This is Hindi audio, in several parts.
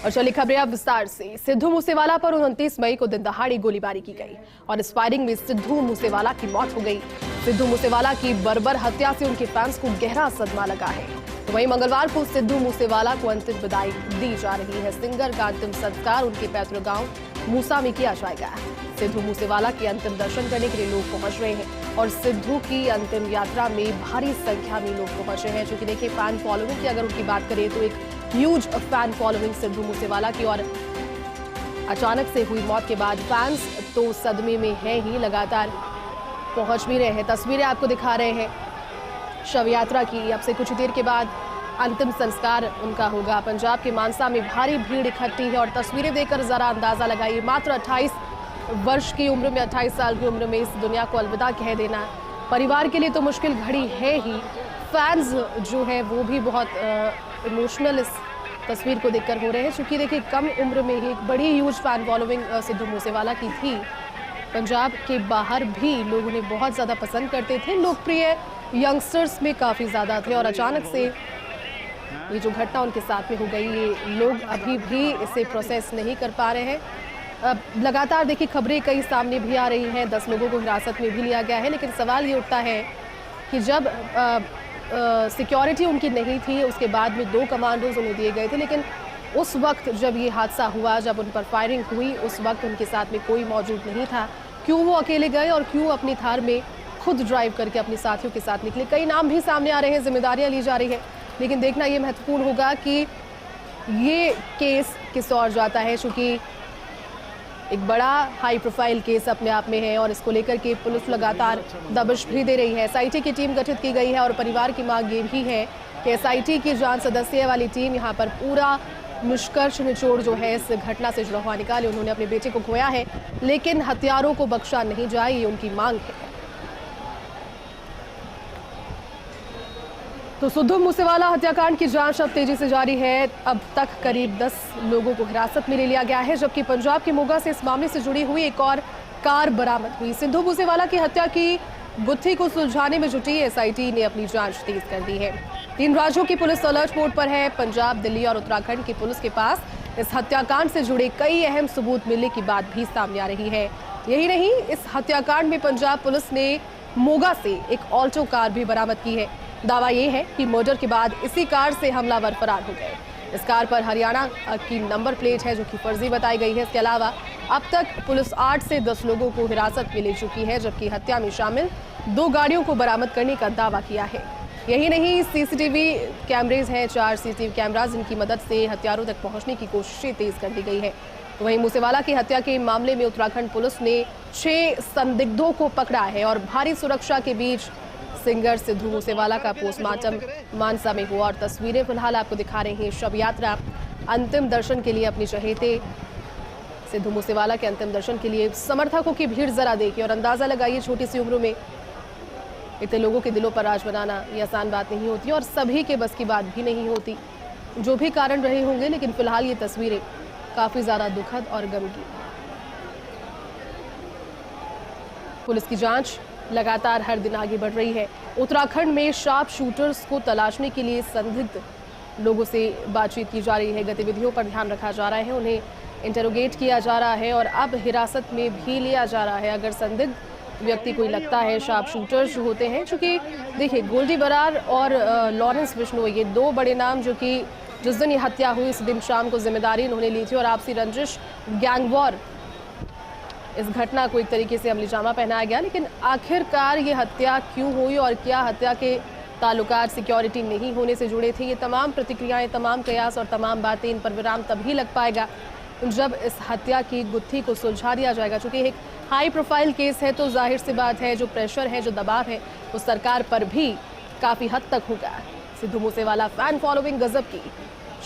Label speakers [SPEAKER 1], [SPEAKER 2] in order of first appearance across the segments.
[SPEAKER 1] और चली खबरें अब विस्तार से। सिद्धू मूसेवाला पर 29 मई को दिन दहाड़ी गोलीबारी की गई और इस फायरिंग में सिद्धू मूसेवाला की मौत हो गई। सिद्धू मूसेवाला की बर्बर हत्या से उनके फैंस को गहरा सदमा लगा है। तो वहीं मंगलवार को सिद्धू मूसेवाला को अंतिम विदाई दी जा रही है। सिंगर का अंतिम संस्कार उनके पैतृक गांव मूसा में किया जाएगा। सिद्धू मूसेवाला के अंतिम दर्शन करने के लिए लोग पहुंच रहे हैं और सिद्धू की अंतिम यात्रा में भारी संख्या में लोग पहुंचे हैं। क्योंकि देखिए, फैन फॉलोइंग की अगर उनकी बात करें तो एक huge fan following Sidhu Moosewala की, और अचानक से हुई मौत के बाद फैंस तो सदमे में है ही, लगातार पहुंच भी रहे हैं। तस्वीरें आपको दिखा रहे हैं शव यात्रा की। अब से कुछ देर के बाद अंतिम संस्कार उनका होगा। पंजाब के मानसा में भारी भीड़ इकट्ठी है और तस्वीरें देखकर जरा अंदाजा लगाइए, मात्र 28 वर्ष की उम्र में, 28 साल की उम्र में इस दुनिया को अलविदा कह देना परिवार के लिए तो मुश्किल घड़ी है ही। फैंस जो है वो भी बहुत इमोशनल इस तस्वीर को देखकर हो रहे हैं। क्योंकि देखिए, कम उम्र में ही एक बड़ी huge fan following Sidhu Moosewala की थी। पंजाब के बाहर भी लोग उन्हें बहुत ज़्यादा पसंद करते थे, लोकप्रिय यंगस्टर्स में काफ़ी ज़्यादा थे। और अचानक से ये जो घटना उनके साथ में हो गई, ये लोग अभी भी इसे प्रोसेस नहीं कर पा रहे हैं। लगातार देखिए खबरें कई सामने भी आ रही हैं, 10 लोगों को हिरासत में भी लिया गया है। लेकिन सवाल ये उठता है कि जब सिक्योरिटी उनकी नहीं थी, उसके बाद में 2 कमांडोज उन्हें दिए गए थे, लेकिन उस वक्त जब ये हादसा हुआ, जब उन पर फायरिंग हुई, उस वक्त उनके साथ में कोई मौजूद नहीं था। क्यों वो अकेले गए और क्यों अपनी थार में खुद ड्राइव करके अपने साथियों के साथ निकले? कई नाम भी सामने आ रहे हैं, जिम्मेदारियां ली जा रही हैं, लेकिन देखना ये महत्वपूर्ण होगा कि ये केस किस ओर जाता है। चूँकि एक बड़ा हाई प्रोफाइल केस अपने आप में है और इसको लेकर के पुलिस लगातार दबिश भी दे रही है। एसआईटी की टीम गठित की गई है और परिवार की मांग ये भी है कि एसआईटी की जांच सदस्य वाली टीम यहाँ पर पूरा निष्कर्ष निचोड़ जो है इस घटना से जुड़ा हुआ निकाले। उन्होंने अपने बेटे को खोया है, लेकिन हत्यारों को बख्शा नहीं जाए, ये उनकी मांग है। तो सिद्धू मूसेवाला हत्याकांड की जांच अब तेजी से जारी है। अब तक करीब 10 लोगों को हिरासत में ले लिया गया है, जबकि पंजाब के मोगा से इस मामले से जुड़ी हुई एक और कार बरामद हुई। सिद्धू मूसेवाला की हत्या की गुत्थी को सुलझाने में जुटी एसआईटी ने अपनी जांच तेज कर दी है। 3 राज्यों की पुलिस अलर्ट मोड पर है। पंजाब, दिल्ली और उत्तराखंड की पुलिस के पास इस हत्याकांड से जुड़े कई अहम सबूत मिलने की बात भी सामने आ रही है। यही नहीं, इस हत्याकांड में पंजाब पुलिस ने मोगा से एक ऑल्टो कार भी बरामद की है। दावा ये है कि मर्डर के बाद इसी कार से हमलावर फरार हो गए। इस कार पर हरियाणा की नंबर प्लेट है, जो कि फर्जी बताई गई है। इसके अलावा अब तक पुलिस 8 से 10 लोगों को हिरासत में ले चुकी है, जबकि हत्या में शामिल 2 गाड़ियों को बरामद करने का दावा किया है। यही नहीं, सीसीटीवी कैमरेज हैं, 4 सीसीटीवी कैमराज, इनकी मदद से हत्यारों तक पहुंचने की कोशिशें तेज कर दी गई है। तो वहीं मूसेवाला की हत्या के मामले में उत्तराखंड पुलिस ने 6 संदिग्धों को पकड़ा है और भारी सुरक्षा के बीच सिंगर सिद्धू मूसेवाला का पोस्टमार्टम मानसा में हुआ। और तस्वीरें फिलहाल आपको दिखा रहे हैं शव यात्रा अंतिम दर्शन के लिए अपनी चहेते सिद्धू मूसेवाला के अंतिम दर्शन के लिए समर्थकों की भीड़ जरा देखिए और अंदाजा लगाइए, छोटी सी उम्र में इतने लोगों के दिलों पर राज बनाना ये आसान बात नहीं होती और सभी के बस की बात भी नहीं होती, जो भी कारण रहे होंगे। लेकिन फिलहाल ये तस्वीरें काफी ज्यादा दुखद और गमगीन। पुलिस की जांच लगातार हर दिन आगे बढ़ रही है। उत्तराखंड में शार्प शूटर्स को तलाशने के लिए संदिग्ध लोगों से बातचीत की जा रही है, गतिविधियों पर ध्यान रखा जा रहा है, उन्हें इंटरोगेट किया जा रहा है और अब हिरासत में भी लिया जा रहा है। अगर संदिग्ध व्यक्ति कोई लगता है, शार्प शूटर्स जो होते हैं, चूँकि देखिए गोल्डी बरार और लॉरेंस बिश्नोई, ये 2 बड़े नाम जो कि जिस दिन ये हत्या हुई उस दिन शाम को जिम्मेदारी उन्होंने ली थी और आपसी रंजिश, गैंग वॉर, इस घटना को एक तरीके से अमली जामा पहनाया गया। लेकिन आखिरकार ये हत्या क्यों हुई और क्या हत्या के ताल्लुकात सिक्योरिटी नहीं होने से जुड़े थे, ये तमाम प्रतिक्रियाएं, तमाम कयास और तमाम बातें, इन पर विराम तभी लग पाएगा जब इस हत्या की गुत्थी को सुलझा दिया जाएगा। चूँकि एक हाई प्रोफाइल केस है तो जाहिर सी बात है, जो प्रेशर है, जो दबाव है, वो सरकार पर भी काफ़ी हद तक होगा। सिद्धू मूसेवाला फैन फॉलोइंग गजब की।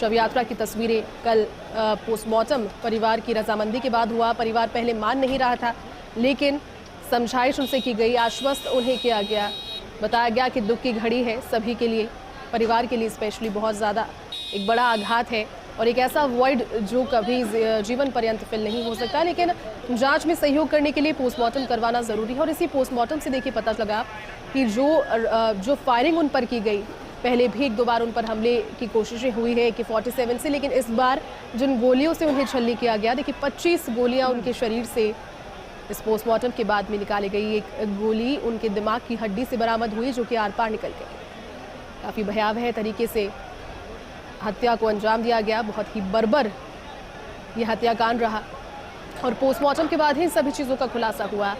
[SPEAKER 1] शव यात्रा की तस्वीरें कल पोस्टमार्टम परिवार की रजामंदी के बाद हुआ। परिवार पहले मान नहीं रहा था, लेकिन समझाइश उनसे की गई, आश्वस्त उन्हें किया गया, बताया गया कि दुख की घड़ी है सभी के लिए, परिवार के लिए स्पेशली बहुत ज़्यादा एक बड़ा आघात है और एक ऐसा वॉइड जो कभी जीवन पर्यंत फिल नहीं हो सकता। लेकिन जांच में सहयोग करने के लिए पोस्टमार्टम करवाना ज़रूरी है और इसी पोस्टमार्टम से देखिए पता लगा कि जो फायरिंग उन पर की गई पहले भी एक दो बार उन पर हमले की कोशिशें हुई है AK-47 से, लेकिन इस बार जिन गोलियों से उन्हें छल्ली किया गया, देखिए 25 गोलियां उनके शरीर से इस पोस्टमार्टम के बाद में निकाली गई। एक गोली उनके दिमाग की हड्डी से बरामद हुई जो कि आर पार निकल गई। काफ़ी भयावह तरीके से हत्या को अंजाम दिया गया, बहुत ही बर्बर ये हत्याकांड रहा और पोस्टमार्टम के बाद ही इन सभी चीज़ों का खुलासा हुआ।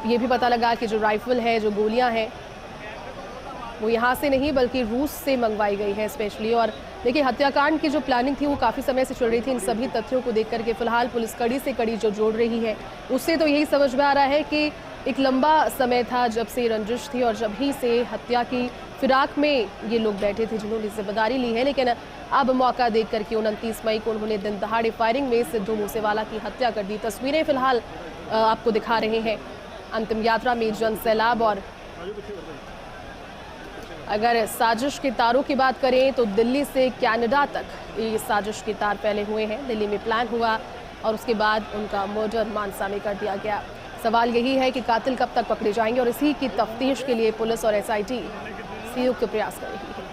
[SPEAKER 1] ये भी पता लगा कि जो राइफल है, जो गोलियां हैं, वो यहाँ से नहीं बल्कि रूस से मंगवाई गई है स्पेशली। और देखिए हत्याकांड की जो प्लानिंग थी वो काफ़ी समय से चल रही थी। इन सभी तथ्यों को देख करके फिलहाल पुलिस कड़ी से कड़ी जो जोड़ रही है उससे तो यही समझ में आ रहा है कि एक लंबा समय था जब से रंजिश थी और जब ही से हत्या की फिराक में ये लोग बैठे थे जिन्होंने जिम्मेदारी ली है। लेकिन अब मौका देख करके 29 मई को उन्होंने दिन दहाड़े फायरिंग में सिद्धू मूसेवाला की हत्या कर दी। तस्वीरें फिलहाल आपको दिखा रहे हैं। अंतिम यात्रा में जन सैलाब और अगर साजिश के तारों की बात करें तो दिल्ली से कनाडा तक ये साजिश के तार फैले हुए हैं। दिल्ली में प्लान हुआ और उसके बाद उनका मर्डर मानसा में कर दिया गया। सवाल यही है कि कातिल कब तक पकड़े जाएंगे और इसी की तफ्तीश के लिए पुलिस और SIT संयुक्त प्रयास कर रही है।